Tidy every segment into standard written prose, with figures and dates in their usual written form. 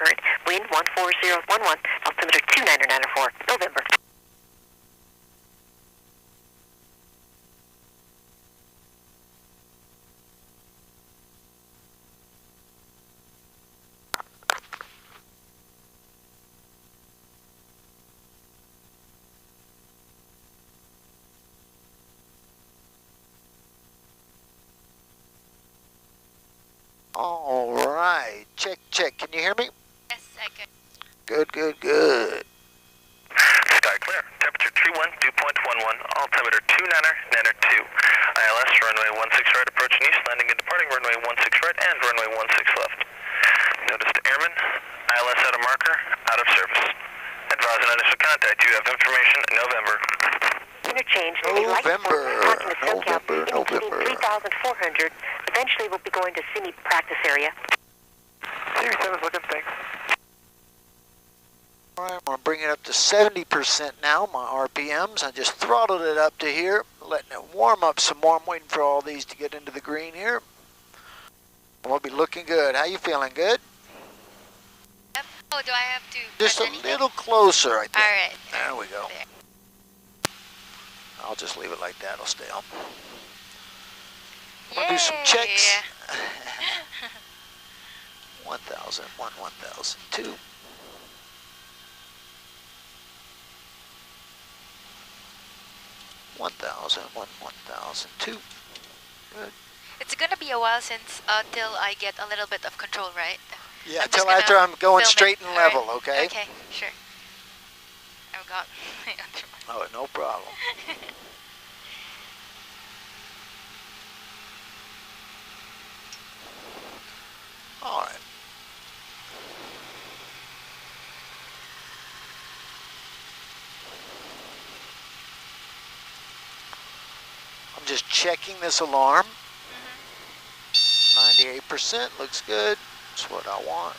current. Wind 14011, altimeter 29904, November. All right, check, check. Can you hear me? Yes, I can. Good, good, good. Sky clear. Temperature 31, 2.11, altimeter 299er 2. ILS runway 16 right, approaching east, landing and departing runway 16 right and runway 16 left. Noticed airman, ILS out of marker, out of service. Advise on initial contact. You have information, November. Interchange. November, indicating 3,400. Eventually we'll be going to Simi practice area. Series 7 is looking, thanks. All right, I'm going to bring it up to 70% now, my RPMs. I just throttled it up to here, letting it warm up some more. I'm waiting for all these to get into the green here. We'll be looking good. How you feeling? Good? Yep. Oh, do I have to Just a anything? little closer, I think. All right. There we go. There. I'll just leave it like that. I'll stay on. We'll do some checks. 1,000, 1,002. 1,000, 1,002. Good. It's gonna be a while since till I get a little bit of control, right? Yeah, I'm just till after gonna I'm going film straight it. and All right. level, okay? Okay, sure. I've got Oh, no problem. All right. I'm just checking this alarm. 98% looks good. That's what I want.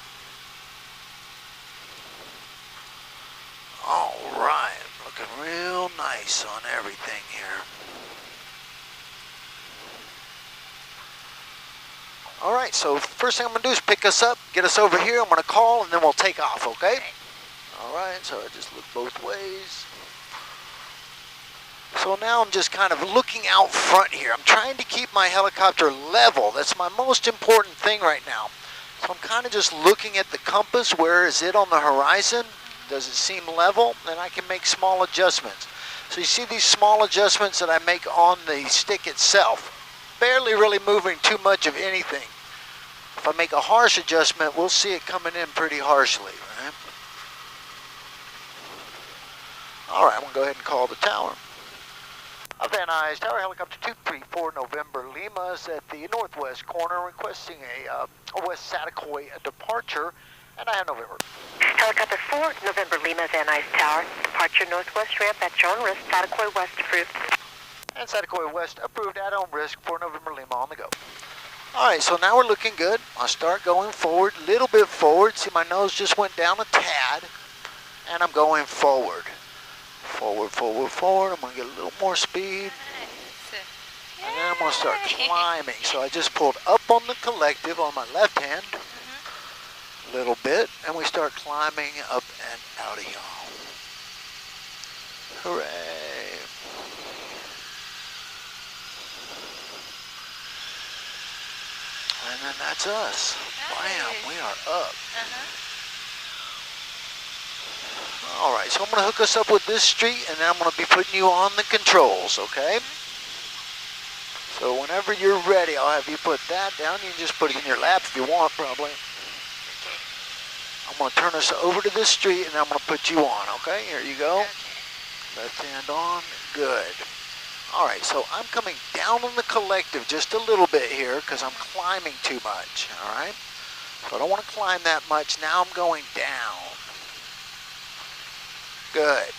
All right, looking real nice on everything here. All right, so first thing I'm gonna do is pick us up, get us over here. I'm gonna call and then we'll take off, okay? All right, so I just look both ways. So now I'm just kind of looking out front here. I'm trying to keep my helicopter level. That's my most important thing right now. So I'm kind of just looking at the compass. Where is it on the horizon? Does it seem level? Then I can make small adjustments. So you see these small adjustments that I make on the stick itself. Barely really moving too much of anything. If I make a harsh adjustment, we'll see it coming in pretty harshly, right? All right, I'm gonna go ahead and call the tower. Van Nuys, Tower Helicopter 234 November Lima is at the northwest corner requesting a West Satakoy departure, and I have November. Helicopter 4, November Lima, Van Nuys Tower. Departure northwest ramp at your own risk. Satakoy West approved. And Satakoy West approved at own risk for November Lima on the go. All right, so now we're looking good. I'll start going forward, a little bit forward. See, my nose just went down a tad, and I'm going forward. Forward, forward, forward. I'm gonna get a little more speed. And then I'm gonna start climbing. So I just pulled up on the collective on my left hand, a little bit, and we start climbing up and out of y'all. Hooray. And then that's us. Bam, we are up. All right, so I'm going to hook us up with this street, and then I'm going to be putting you on the controls, okay? So whenever you're ready, I'll have you put that down. You can just put it in your lap if you want, probably. I'm going to turn us over to this street, and then I'm going to put you on, okay? Here you go. Left hand on. Good. All right, so I'm coming down on the collective just a little bit here because I'm climbing too much, all right? So I don't want to climb that much. Now I'm going down. Good.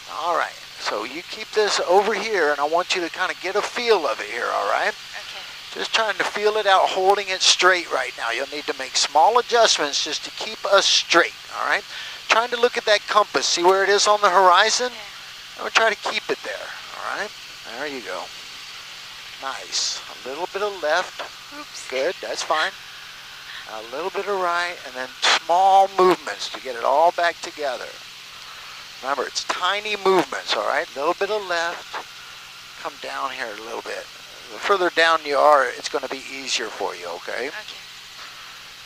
All right. So you keep this over here, and I want you to kind of get a feel of it here, all right? Okay. Just trying to feel it out, holding it straight right now. You'll need to make small adjustments just to keep us straight, all right? Trying to look at that compass. See where it is on the horizon? And we'll try to keep it there, all right? There you go. Nice. A little bit of left. Oops. Good. That's fine. A little bit of right, and then small movements to get it all back together. Remember, it's tiny movements, all right? A little bit of left. Come down here a little bit. The further down you are, it's going to be easier for you, okay? Okay.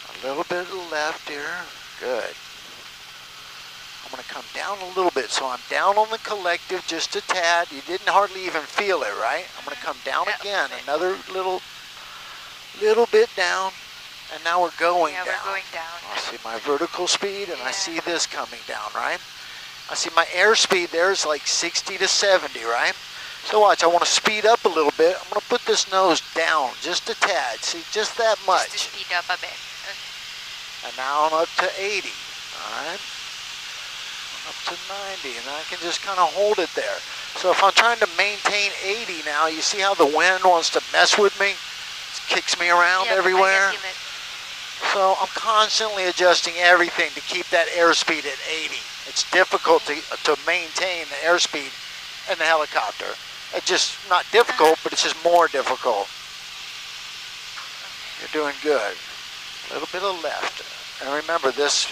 A little bit of left here. Good. I'm going to come down a little bit, so I'm down on the collective just a tad. You didn't hardly even feel it, right? I'm going to come down again, another little bit down, and now we're going down. Yeah, we're going down. I see my vertical speed, and I see this coming down, right? I see my airspeed there is like 60 to 70, right? So watch, I want to speed up a little bit. I'm going to put this nose down just a tad. See, just that much. Just to speed up a bit. Okay. And now I'm up to 80, all right? I'm up to 90, and I can just kind of hold it there. So if I'm trying to maintain 80 now, you see how the wind wants to mess with me? It kicks me around everywhere. I can feel it. So I'm constantly adjusting everything to keep that airspeed at 80. It's difficult to maintain the airspeed in the helicopter. It's just not difficult, but it's just more difficult. You're doing good. A little bit of left. And remember, this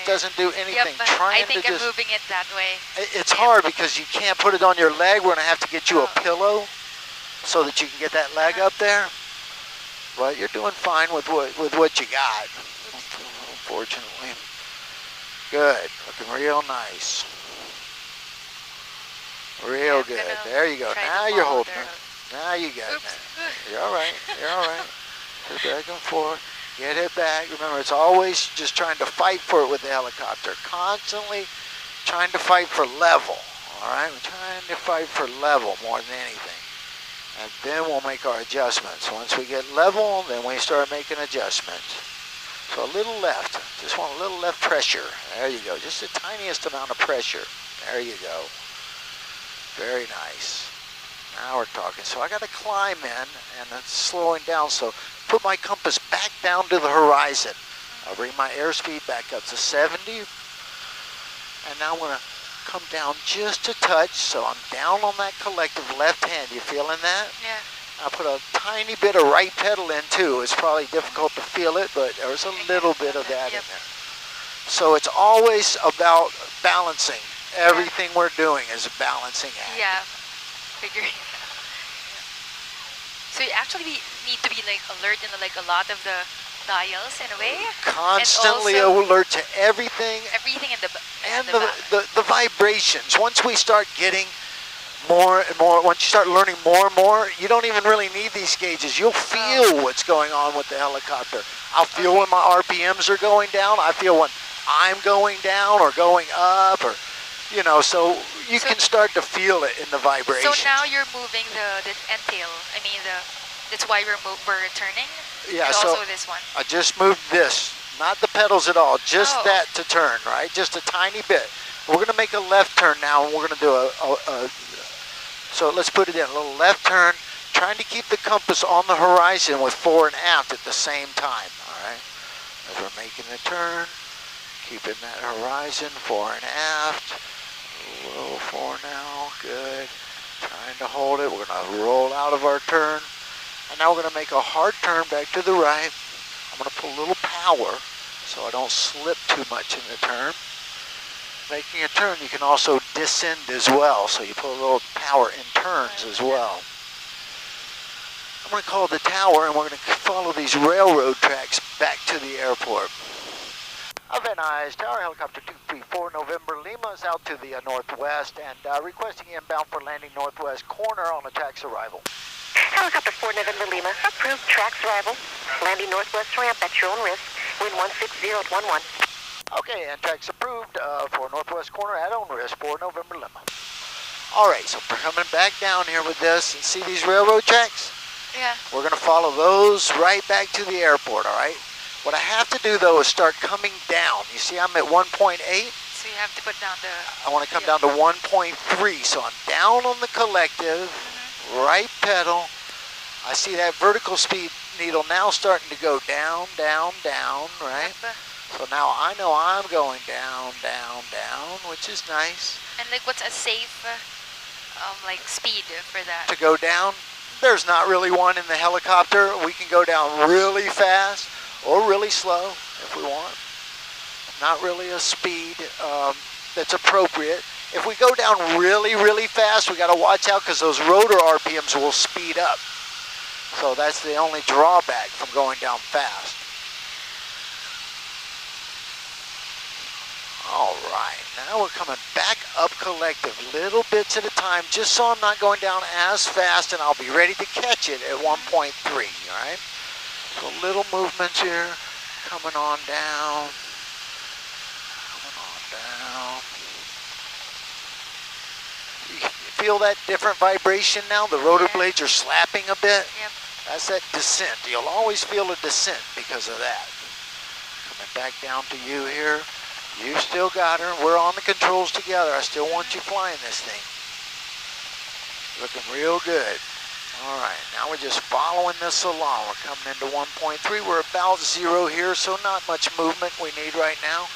doesn't do anything. Yep, I think I'm moving it that way. It's hard because you can't put it on your leg. We're going to have to get you a pillow so that you can get that leg up there. But you're doing fine with what you got, unfortunately. Good. Looking real nice. Real good. There you go. Now you're holding it. Now you got it. You're all right. You're all right. Go back and forth. Get it back. Remember, it's always just trying to fight for it with the helicopter. Constantly trying to fight for level. All right? We're trying to fight for level more than anything. And then we'll make our adjustments. Once we get level, then we start making adjustments. So a little left. Just want a little left pressure. There you go. Just the tiniest amount of pressure. There you go. Very nice. Now we're talking. So I got to climb in, and it's slowing down. So put my compass back down to the horizon. I'll bring my airspeed back up to 70. And now I'm going to come down just a touch. So I'm down on that collective left hand. You feeling that? Yeah. I put a tiny bit of right pedal in too. It's probably difficult to feel it, but there's a little bit of that in there. So it's always about balancing. Everything we're doing is a balancing act. Yeah, figuring it out. So you actually need to be like alert in like a lot of the dials in a way. Constantly alert to everything. Everything in the and the vibrations. Once we start getting more and more, once you start learning more and more, you don't even really need these gauges. You'll feel what's going on with the helicopter. I'll feel when my RPMs are going down. I feel when I'm going down or going up, or you know, so you can start to feel it in the vibration. So now you're moving the end tail. I mean, that's why we're turning. Yeah. And so also this one. I just moved this, not the pedals at all, just that to turn, right? Just a tiny bit. We're going to make a left turn now, and we're going to do so let's put it in, a little left turn, trying to keep the compass on the horizon with fore and aft at the same time, all right? As we're making the turn, keeping that horizon fore and aft, a little fore now, good. Trying to hold it, we're going to roll out of our turn, and now we're going to make a hard turn back to the right. I'm going to put a little power so I don't slip too much in the turn. Making a turn, you can also descend as well, so you put a little power in turns as well. I'm going to call the tower, and we're going to follow these railroad tracks back to the airport. Van Nuys, Tower Helicopter 234 November Lima is out to the northwest and requesting inbound for landing northwest corner on a tax arrival. Helicopter 4 November Lima, approved tracks arrival. Landing northwest ramp at your own risk, wind 160 at 11. Okay, and tracks approved for northwest corner at own risk for November Lima. All right, so we're coming back down here with this, and see these railroad tracks? Yeah. We're going to follow those right back to the airport, all right? What I have to do, though, is start coming down. You see I'm at 1.8? So you have to put down the... I want to come down to 1.3, so I'm down on the collective, right pedal. I see that vertical speed needle now starting to go down, down, down, right? So now I know I'm going down, down, down, which is nice. And like, what's a safe like speed for that? To go down, there's not really one in the helicopter. We can go down really fast, or really slow if we want. Not really a speed that's appropriate. If we go down really, really fast, we got to watch out because those rotor RPMs will speed up. So that's the only drawback from going down fast. All right, now we're coming back up collective, little bits at a time, just so I'm not going down as fast, and I'll be ready to catch it at 1.3, all right? So little movements here, coming on down, coming on down. You feel that different vibration now? The rotor blades are slapping a bit. Yep. That's that descent. You'll always feel a descent because of that. Coming back down to you here. You still got her. We're on the controls together. I still want you flying this thing. Looking real good. All right, now we're just following this along. We're coming into 1.3. We're about 0 here, so not much movement we need right now.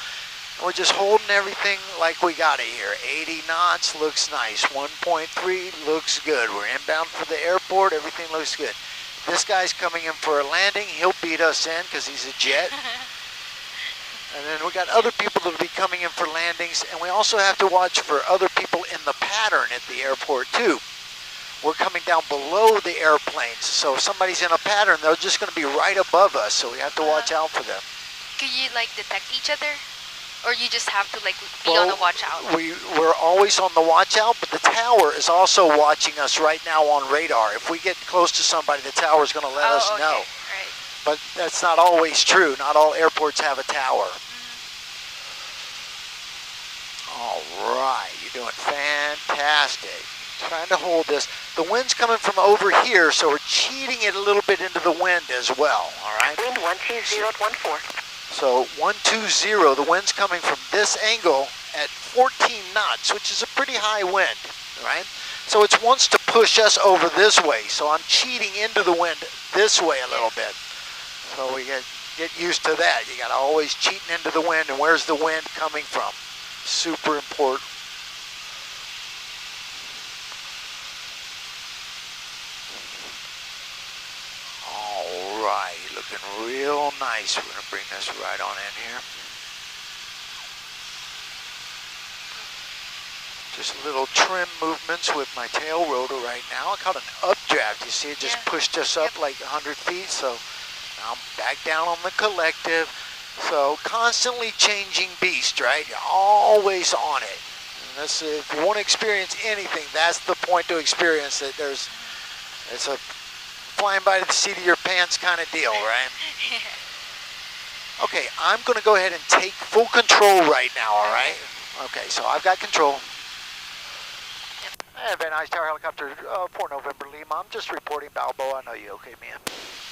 And we're just holding everything like we got it here. 80 knots looks nice. 1.3 looks good. We're inbound for the airport. Everything looks good. This guy's coming in for a landing. He'll beat us in because he's a jet. And then we got other people that will be coming in for landings, and we also have to watch for other people in the pattern at the airport too. We're coming down below the airplanes, so if somebody's in a pattern, they're just going to be right above us, so we have to watch out for them. Can you like detect each other? Or you just have to like be on the watch out? We're always on the watch out, but the tower is also watching us right now on radar. If we get close to somebody, the tower is going to let us know. Right. But that's not always true. Not all airports have a tower. All right, you're doing fantastic. Trying to hold this. The wind's coming from over here, so we're cheating it a little bit into the wind as well, all right? Wind 120 at 14. So 120, the wind's coming from this angle at 14 knots, which is a pretty high wind, right? So it wants to push us over this way, so I'm cheating into the wind this way a little bit. So we get used to that. You got to always cheating into the wind, and where's the wind coming from? Super important. All right, looking real nice. We're going to bring this right on in here. Just little trim movements with my tail rotor right now. I caught an updraft. You see, it just pushed us up like 100 feet. So now I'm back down on the collective. So constantly changing beast, right? You're always on it. And that's, if you want to experience anything, that's the point to experience it. It's a flying by the seat of your pants kind of deal, right? Okay, I'm going to go ahead and take full control right now, all right? Okay, so I've got control. Hey, Van Nuys Tower Helicopter, 4 November Lima. I'm just reporting Balboa. I know you okay, man.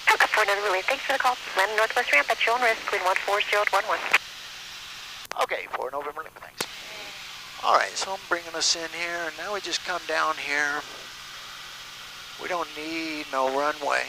Helicopter 4 November Lima, thanks for the call. Land northwest ramp at your own risk, wind 140 at 11. Okay, 4 November Lima, thanks. All right, so I'm bringing us in here, and now we just come down here. We don't need no runway.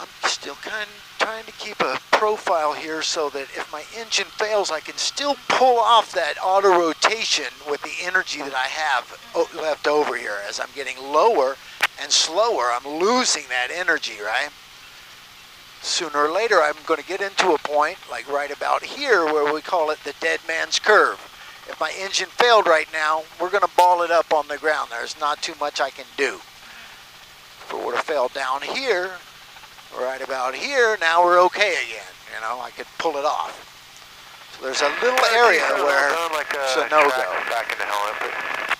I'm still kind of trying to keep a profile here so that if my engine fails, I can still pull off that auto rotation with the energy that I have left over here. As I'm getting lower and slower, I'm losing that energy, right? Sooner or later, I'm going to get into a point, like right about here, where we call it the dead man's curve. If my engine failed right now, we're going to ball it up on the ground. There's not too much I can do. If it would have failed down here, right about here, now we're okay again. You know, I could pull it off. So there's a little area where it's a no-go. Back in the helmet.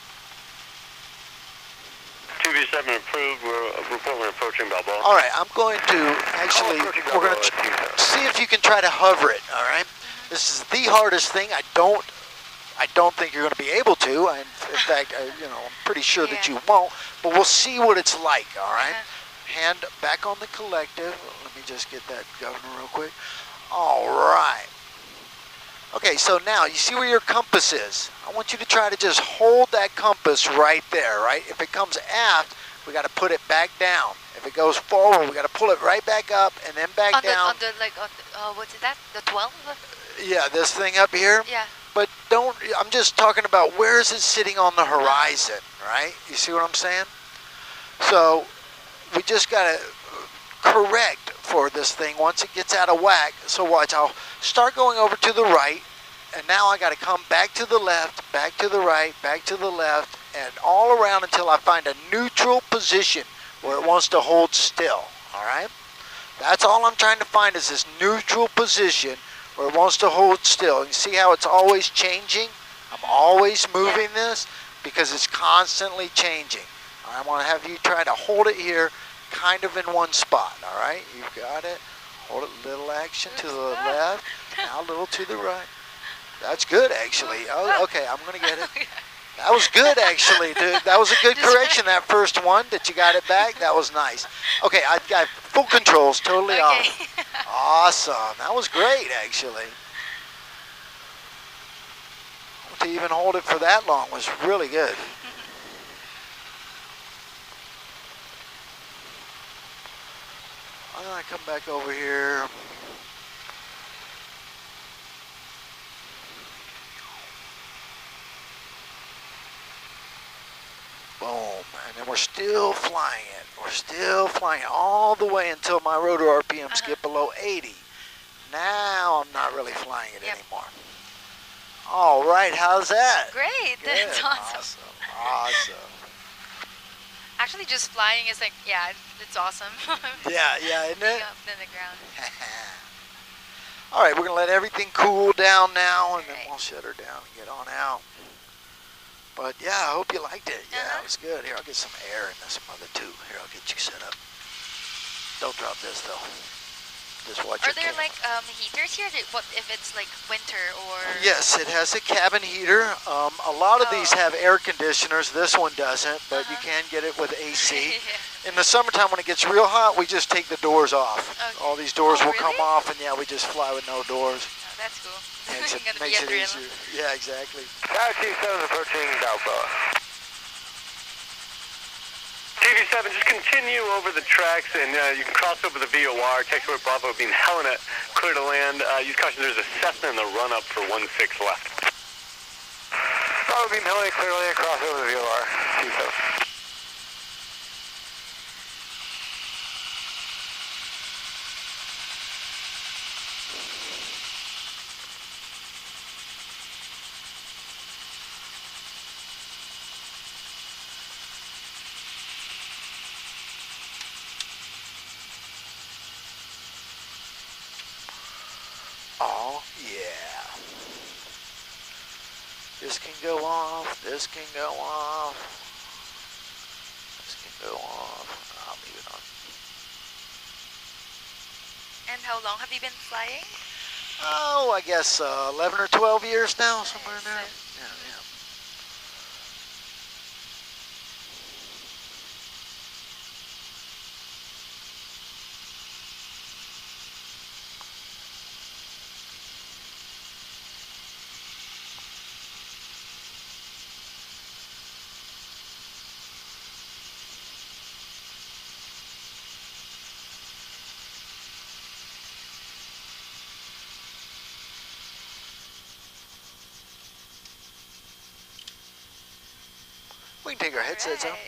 2V7 approved. We're reporting approaching Balboa. All right, I'm going to actually, we're going to see if you can try to hover it, all right? This is the hardest thing. I don't think you're going to be able to. In fact, you know, I'm pretty sure that you won't, but we'll see what it's like, all right? Hand back on the collective. Let me just get that governor real quick. All right. Okay, so now you see where your compass is. I want you to try to just hold that compass right there, right? If it comes aft, we got to put it back down. If it goes forward, we got to pull it right back up and then back down. What's it that? The 12? Yeah, this thing up here. Yeah. But don't, I'm just talking about where is it sitting on the horizon, right? You see what I'm saying? So we just got to correct for this thing once it gets out of whack. So watch, I'll start going over to the right, and now I got to come back to the left, back to the right, back to the left, and all around until I find a neutral position where it wants to hold still, all right? That's all I'm trying to find is this neutral position where it wants to hold still. You see how it's always changing? I'm always moving this because it's constantly changing. All right, I want to have you try to hold it here kind of in one spot, all right? You've got it. Hold it, little action to the left, now a little to the right. That's good, actually. Oh, okay, I'm going to get it. That was good, actually, dude. That was a good correction, that first one, that you got it back. That was nice. Okay, I got full controls, totally off. Awesome. That was great, actually. To even hold it for that long was really good. I'm going to come back over here. Boom, and then we're still flying it. We're still flying it all the way until my rotor RPMs get below 80. Now I'm not really flying it anymore. All right, how's that? Great, Good. that's awesome. Awesome. Actually, just flying is like, yeah, it's awesome. Yeah, isn't it? Up in the ground. All right, we're going to let everything cool down now, and then we'll shut her down and get on out. But yeah, I hope you liked it. Yeah, it was good. Here, I'll get some air in this mother too. Here, I'll get you set up. Don't drop this though. Just watch Are your there camera. like heaters here? What if it's like winter or? Yes, it has a cabin heater. A lot of these have air conditioners. This one doesn't, but you can get it with AC. In the summertime when it gets real hot, we just take the doors off. Okay. All these doors will come off, and yeah, we just fly with no doors. Oh, that's cool. Makes it easier. Yeah, exactly. TV7 approaching Balboa. TV7, just continue over the tracks, and you can cross over the VOR. Taxiway Bravo being Helena, clear to land. Use caution, there's a Cessna in the run-up for 16 left. Bravo being Helena, clear to land, cross over the VOR. TV7. Oh, yeah. This can go off. This can go off. This can go off. I'll leave it on. And how long have you been flying? Oh, I guess 11 or 12 years now, somewhere in there. Yeah. We can take our headsets off.